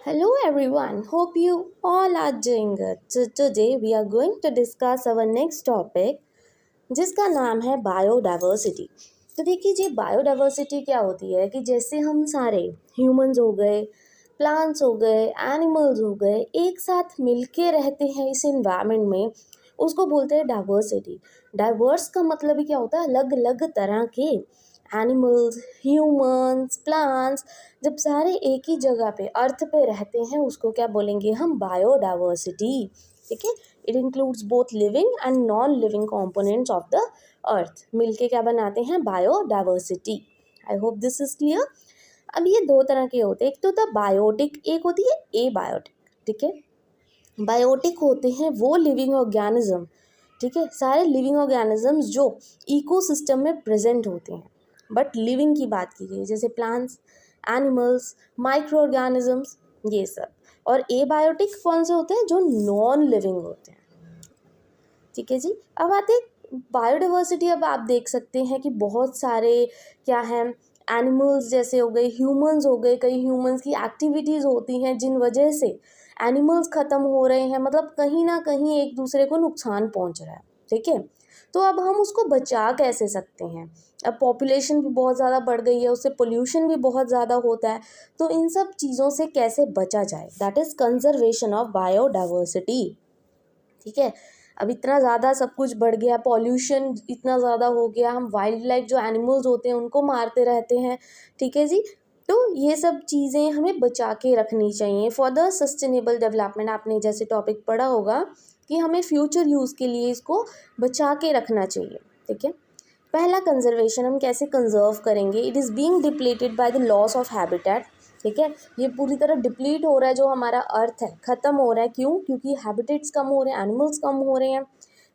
Hello everyone, hope you all are doing good. So today we are going to discuss our next topic जिसका नाम है biodiversity. तो देखिए जी biodiversity क्या होती है कि जैसे हम सारे ह्यूमंस हो गए, प्लांट्स हो गए, एनिमल्स हो गए, एक साथ मिलके रहते हैं इस एनवायरनमेंट में, उसको बोलते हैं डाइवर्सिटी। डाइवर्स का मतलब ही क्या होता है, अलग अलग तरह के एनिमल्स, ह्यूमंस, प्लांट्स जब सारे एक ही जगह पे अर्थ पे रहते हैं उसको क्या बोलेंगे हम, बायोडाइवर्सिटी। ठीक है, it includes both living and non living components of the earth, मिलके क्या बनाते हैं, biodiversity. I hope this is clear. अब ये दो तरह के होते हैं, एक तो होता है बायोटिक, एक होती है एबायोटिक। ठीक है, बायोटिक होते हैं वो लिविंग ऑर्गेनिज्म, ठीक है, सारे लिविंग ऑर्गेनिजम्स जो इकोसिस्टम में प्रेजेंट होते हैं। बट लिविंग की बात की गई जैसे प्लांट्स, एनिमल्स, माइक्रो ऑर्गेनिजम्स, ये सब। और एबायोटिक कौन से होते हैं, जो नॉन लिविंग होते हैं। ठीक है जी, अब आते हैं बायोडाइवर्सिटी। अब आप देख सकते हैं कि बहुत सारे क्या हैं, एनिमल्स जैसे हो गए, ह्यूमंस हो गए, कई ह्यूमंस की एक्टिविटीज़ होती हैं जिन वजह से एनिमल्स ख़त्म हो रहे हैं, मतलब कहीं ना कहीं एक दूसरे को नुकसान पहुंच रहा है। ठीक है, तो अब हम उसको बचा कैसे सकते हैं। अब पॉपुलेशन भी बहुत ज़्यादा बढ़ गई है, उससे पोल्यूशन भी बहुत ज़्यादा होता है, तो इन सब चीज़ों से कैसे बचा जाए, that is conservation of biodiversity. ठीक है, अब इतना ज़्यादा सब कुछ बढ़ गया, पॉल्यूशन इतना ज़्यादा हो गया, हम वाइल्ड लाइफ जो एनिमल्स होते हैं उनको मारते रहते हैं। ठीक है जी, तो ये सब चीज़ें हमें बचा के रखनी चाहिए फॉर द सस्टेनेबल डेवलपमेंट। आपने जैसे टॉपिक पढ़ा होगा कि हमें फ्यूचर यूज़ के लिए इसको बचा के रखना चाहिए। ठीक है, पहला कंजर्वेशन हम कैसे कंजर्व करेंगे, it is being depleted by the loss of habitat. ठीक है, ये पूरी तरह डिप्लीट हो रहा है, जो हमारा अर्थ है ख़त्म हो रहा है। क्यों? क्योंकि हैबिटेट्स कम हो रहे हैं, एनिमल्स कम हो रहे हैं।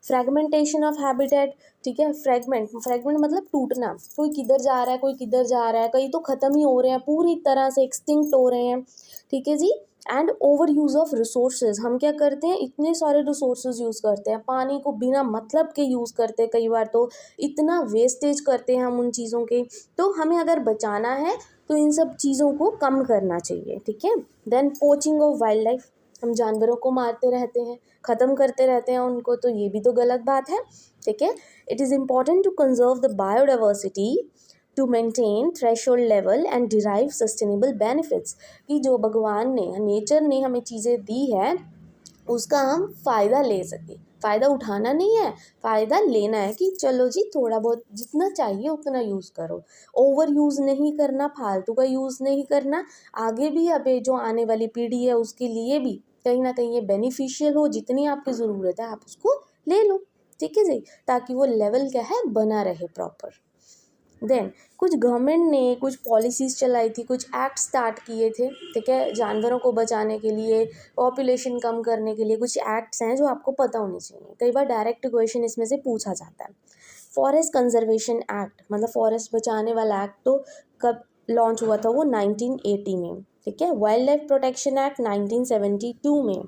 फ्रेगमेंटेशन ऑफ हैबिटेट, ठीक है, फ्रेगमेंट फ्रेगमेंट मतलब टूटना, कोई किधर जा रहा है, कोई किधर जा रहा है, कई तो ख़त्म ही हो रहे हैं, पूरी तरह से एक्सटिंक्ट हो रहे हैं। ठीक है जी, and over use of resources, हम क्या करते हैं, इतने सारे रिसोर्सेज यूज़ करते हैं, पानी को बिना मतलब के यूज़ करते हैं, कई बार तो इतना वेस्टेज करते हैं हम उन चीज़ों के। तो हमें अगर बचाना है तो इन सब चीज़ों को कम करना चाहिए। ठीक है, then poaching of wild life, हम जानवरों को मारते रहते हैं, ख़त्म करते रहते हैं उनको, तो ये भी तो गलत बात है। ठीक है, it is important to conserve the biodiversity to maintain threshold level and derive sustainable benefits, कि जो भगवान ने, नेचर ने हमें चीज़ें दी है उसका हम फ़ायदा ले सकें। फ़ायदा उठाना नहीं है, फ़ायदा लेना है, कि चलो जी थोड़ा बहुत जितना चाहिए उतना यूज़ करो, ओवर यूज़ नहीं करना, फालतू का यूज़ नहीं करना। आगे भी अब ये जो आने वाली पीढ़ी है उसके लिए भी कहीं ना कहीं ये बेनिफिशियल हो, जितनी आपकी ज़रूरत है आप उसको ले लो। ठीक है जी, ताकि वो लेवल क्या है, बना रहे प्रॉपर। देन कुछ गवर्नमेंट ने कुछ पॉलिसीज़ चलाई थी, कुछ एक्ट स्टार्ट किए थे। ठीक है, जानवरों को बचाने के लिए, पॉपुलेशन कम करने के लिए कुछ एक्ट्स हैं जो आपको पता होने चाहिए। कई बार डायरेक्ट क्वेश्चन इसमें से पूछा जाता है। फॉरेस्ट कंजर्वेशन एक्ट, मतलब फॉरेस्ट बचाने वाला एक्ट तो कब लॉन्च हुआ था, वो 1980 में। ठीक है, वाइल्ड लाइफ प्रोटेक्शन एक्ट 1972 में,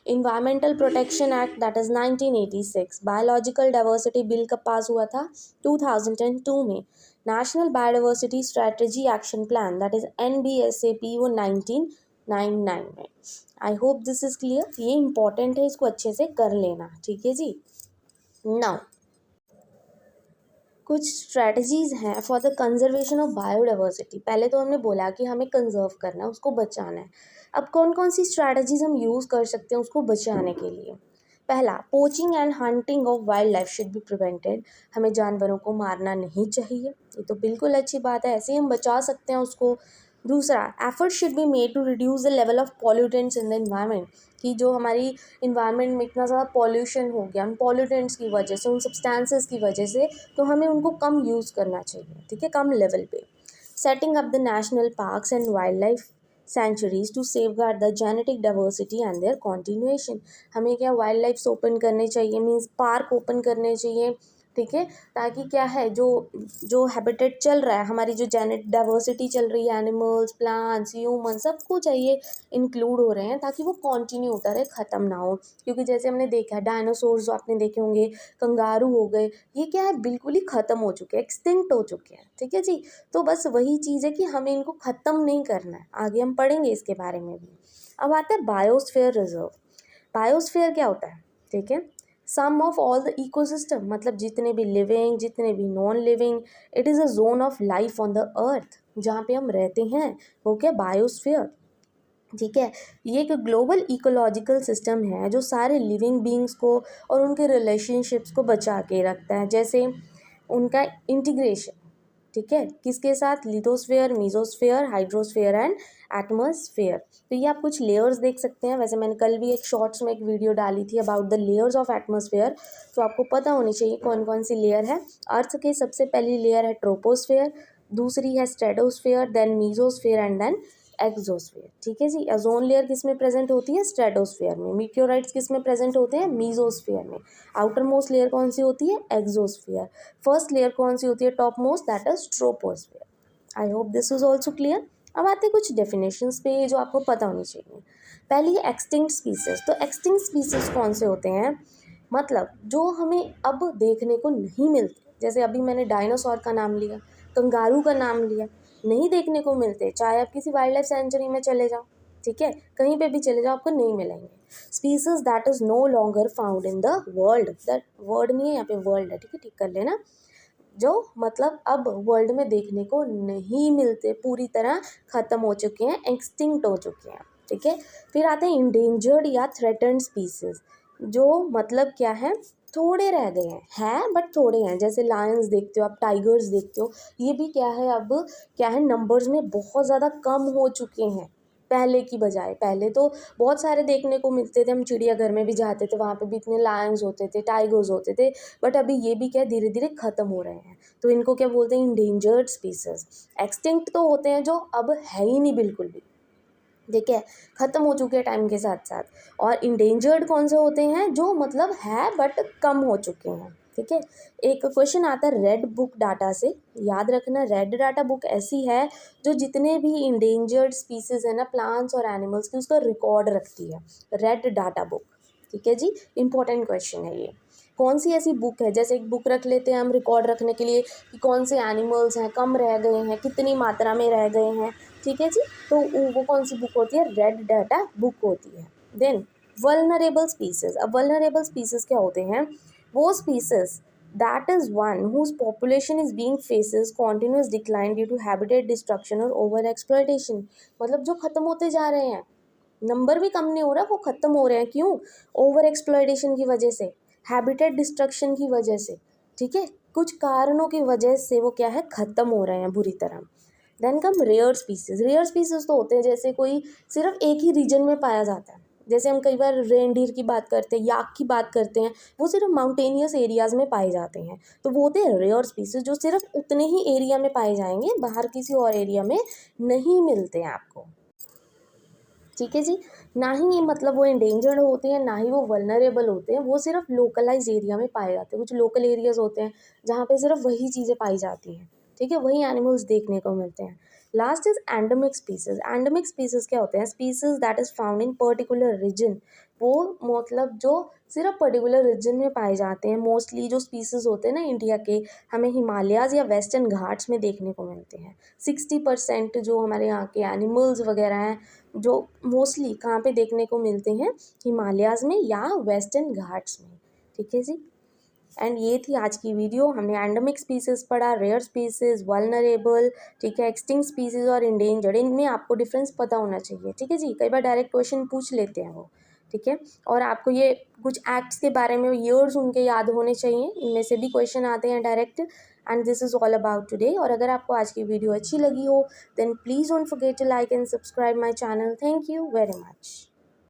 environmental protection act that is 1986, biological diversity bill कब पास हुआ था, 2002 में, national biodiversity strategy action plan that is NBSAP, वो 1999 में। I hope this is clear, ये इंपॉर्टेंट है, इसको अच्छे से कर लेना। ठीक है जी, नाउ कुछ स्ट्रैटेजीज़ हैं for the conservation of biodiversity. पहले तो हमने बोला कि हमें कंजर्व करना है, उसको बचाना है। अब कौन कौन सी स्ट्रैटेजीज़ हम यूज़ कर सकते हैं उसको बचाने के लिए। पहला, poaching and hunting of wild life should be prevented, हमें जानवरों को मारना नहीं चाहिए, ये तो बिल्कुल अच्छी बात है, ऐसे ही हम बचा सकते हैं उसको। दूसरा, effort should be made to reduce the level of pollutants in the environment, कि जो हमारी इन्वायरमेंट में इतना ज़्यादा पॉल्यूशन हो गया, उन पॉल्यूटेंट्स की वजह से, उन सब्सटेंसेस की वजह से, तो हमें उनको कम यूज़ करना चाहिए। ठीक है, कम लेवल पे। Setting up the national parks and wildlife sanctuaries to safeguard the genetic diversity and their continuation, हमें क्या वाइल्ड लाइफ ओपन करने चाहिए, मीन्स पार्क ओपन करने चाहिए, ठीक है, ताकि क्या है जो जो हैबिटेट चल रहा है, हमारी जो जेनेटिक डाइवर्सिटी चल रही है, एनिमल्स, प्लांट्स, ह्यूमन, सब कुछ है ये इंक्लूड हो रहे हैं ताकि वो कंटिन्यू होता रहे, ख़त्म ना हो। क्योंकि जैसे हमने देखा है डायनासोर्स जो आपने देखे होंगे, कंगारू हो गए, ये क्या है बिल्कुल ही ख़त्म हो चुके हैं, एक्सटिंक्ट हो चुके हैं। ठीक है जी, तो बस वही चीज़ है कि हमें इनको ख़त्म नहीं करना है, आगे हम पढ़ेंगे इसके बारे में भी। अब आता है बायोस्फीयर रिजर्व। बायोस्फीयर क्या होता है? ठीक है, सम ऑफ ऑल द इकोसिस्टम, मतलब जितने भी लिविंग, जितने भी non living, it is a zone of life on the earth, जहाँ पे हम रहते हैं वो क्या बायोस्फीयर। ठीक है, ये एक ग्लोबल इकोलॉजिकल सिस्टम है जो सारे लिविंग बींग्स को और उनके रिलेशनशिप्स को बचा के रखता है। जैसे उनका इंटीग्रेशन, ठीक है, किसके साथ? Lithosphere, mesosphere, hydrosphere and atmosphere. तो ये आप कुछ लेयर्स देख सकते हैं। वैसे मैंने कल भी एक शॉर्ट्स में एक वीडियो डाली थी about the layers of atmosphere, तो आपको पता होनी चाहिए कौन कौन सी लेयर है। अर्थ की सबसे पहली लेयर है ट्रोपोस्फेयर, दूसरी है stratosphere, then mesosphere and then exosphere. ठीक है जी, ओजोन लेयर किस में प्रेजेंट होती है? स्ट्रेटोस्फेयर में। मीटियोराइट्स किस में प्रेजेंट होते हैं? मीजोस्फेयर में। आउटर मोस्ट लेयर कौन सी होती है? एक्सोस्फेयर। फर्स्ट लेयर कौन सी होती है? Top most, that is troposphere. I hope this is also clear. अब आते हैं कुछ डेफिनेशंस पे जो आपको पता होनी चाहिए। पहली है एक्सटिंक्ट स्पीसीज। तो एक्सटिंक्ट स्पीसीज कौन से होते हैं? मतलब जो हमें अब देखने को नहीं मिलते, जैसे अभी मैंने डायनासोर का नाम लिया, कंगारू का नाम लिया, नहीं देखने को मिलते। चाहे आप किसी वाइल्ड लाइफ सेंचुरी में चले जाओ, ठीक है, कहीं पे भी चले जाओ, आपको नहीं मिलेंगे। Species that is no longer found in the world, that word नहीं है यहाँ पे, वर्ल्ड है, ठीक है, ठीक कर लेना। जो मतलब अब वर्ल्ड में देखने को नहीं मिलते, पूरी तरह ख़त्म हो चुके हैं, एक्सटिंक्ट हो चुके हैं। ठीक है, फिर आते हैं इंडेंजर्ड या थ्रेटन्ड स्पीसीज, जो मतलब क्या है, थोड़े रह गए हैं बट थोड़े हैं। जैसे लायंस देखते हो आप, टाइगर्स देखते हो, ये भी क्या है, अब क्या है, नंबर्स में बहुत ज़्यादा कम हो चुके हैं पहले की बजाय। पहले तो बहुत सारे देखने को मिलते थे, हम चिड़ियाघर में भी जाते थे, वहाँ पे भी इतने लायंस होते थे, टाइगर्स होते थे, बट अभी ये भी क्या धीरे धीरे ख़त्म हो रहे हैं। तो इनको क्या बोलते हैं? Endangered species. एक्सटिंक्ट तो होते हैं जो अब है ही नहीं बिल्कुल भी, ठीक है, ख़त्म हो चुके हैं टाइम के साथ साथ। और इंडेंजर्ड कौन से होते हैं? जो मतलब है बट कम हो चुके हैं। ठीक है, एक क्वेश्चन आता है रेड बुक डाटा से, याद रखना, रेड डाटा बुक ऐसी है जो जितने भी इंडेंजर्ड स्पीसीज है ना, प्लांट्स और एनिमल्स की, उसका रिकॉर्ड रखती है, रेड डाटा बुक। ठीक है जी, इंपॉर्टेंट क्वेश्चन है ये। कौन सी ऐसी बुक है? जैसे एक बुक रख लेते हैं हम रिकॉर्ड रखने के लिए कि कौन से एनिमल्स हैं, कम रह गए हैं, कितनी मात्रा में रह गए हैं। ठीक है जी, तो वो कौन सी बुक होती है? रेड डाटा बुक होती है। Then vulnerable species. अब वल्नरेबल स्पीसीज क्या होते हैं? वो species that is one whose population is being faces continuous decline due to habitat destruction और ओवर एक्सप्लॉयटेशन। मतलब जो खत्म होते जा रहे हैं, नंबर भी कम नहीं हो रहा, वो खत्म हो रहे हैं। क्यों? ओवर एक्सप्लॉयटेशन की वजह से, हैबिटेट डिस्ट्रक्शन की वजह से। ठीक है, कुछ कारणों की वजह से वो क्या है, ख़त्म हो रहे हैं बुरी तरह। Then come rare species. Rare species तो होते हैं जैसे कोई सिर्फ एक ही रीजन में पाया जाता है। जैसे हम कई बार रेनडीर की बात करते हैं, याक की बात करते हैं, वो सिर्फ माउंटेनियस एरियाज़ में पाए जाते हैं, तो वो होते हैं रेयर स्पीसीज, जो सिर्फ उतने ही एरिया में पाए जाएंगे, बाहर किसी और एरिया में नहीं मिलते हैं आपको। ठीक है जी, ना ही ये मतलब वो इंडेंजर्ड होते हैं, ना ही वो वल्नरेबल होते हैं, वो सिर्फ लोकलाइज एरिया में पाए जाते हैं। कुछ लोकल एरियाज होते हैं जहाँ पे सिर्फ वही चीज़ें पाई जाती हैं, ठीक है, वही एनिमल्स देखने को मिलते हैं। Last is endemic species. Endemic species क्या होते हैं? Species that is found in particular region. वो मतलब जो सिर्फ पर्टिकुलर रीजन में पाए जाते हैं। मोस्टली जो स्पीसीज होते हैं ना इंडिया के, हमें हिमालयाज़ या वेस्टर्न घाट्स में देखने को मिलते हैं। 60% जो हमारे यहाँ के एनिमल्स वगैरह हैं, जो मोस्टली कहाँ पे देखने को मिलते हैं? हिमालयाज़ में या वेस्टर्न घाट्स में। ठीक है जी, एंड ये थी आज की वीडियो। हमने एंडेमिक स्पीसीज पढ़ा, रेयर स्पीसीज, वल्नरेबल, ठीक है, एक्सटिंक्ट स्पीसीज और इंडेंजर्ड। इनमें आपको डिफरेंस पता होना चाहिए। ठीक है जी, कई बार डायरेक्ट क्वेश्चन पूछ लेते हैं वो, ठीक है, और आपको ये कुछ एक्ट्स के बारे में ईयर्स उनके याद होने चाहिए, इनमें से भी क्वेश्चन आते हैं direct. And this is all about today. और अगर आपको आज की वीडियो अच्छी लगी हो, then please don't forget to like and subscribe my channel. Thank you very much.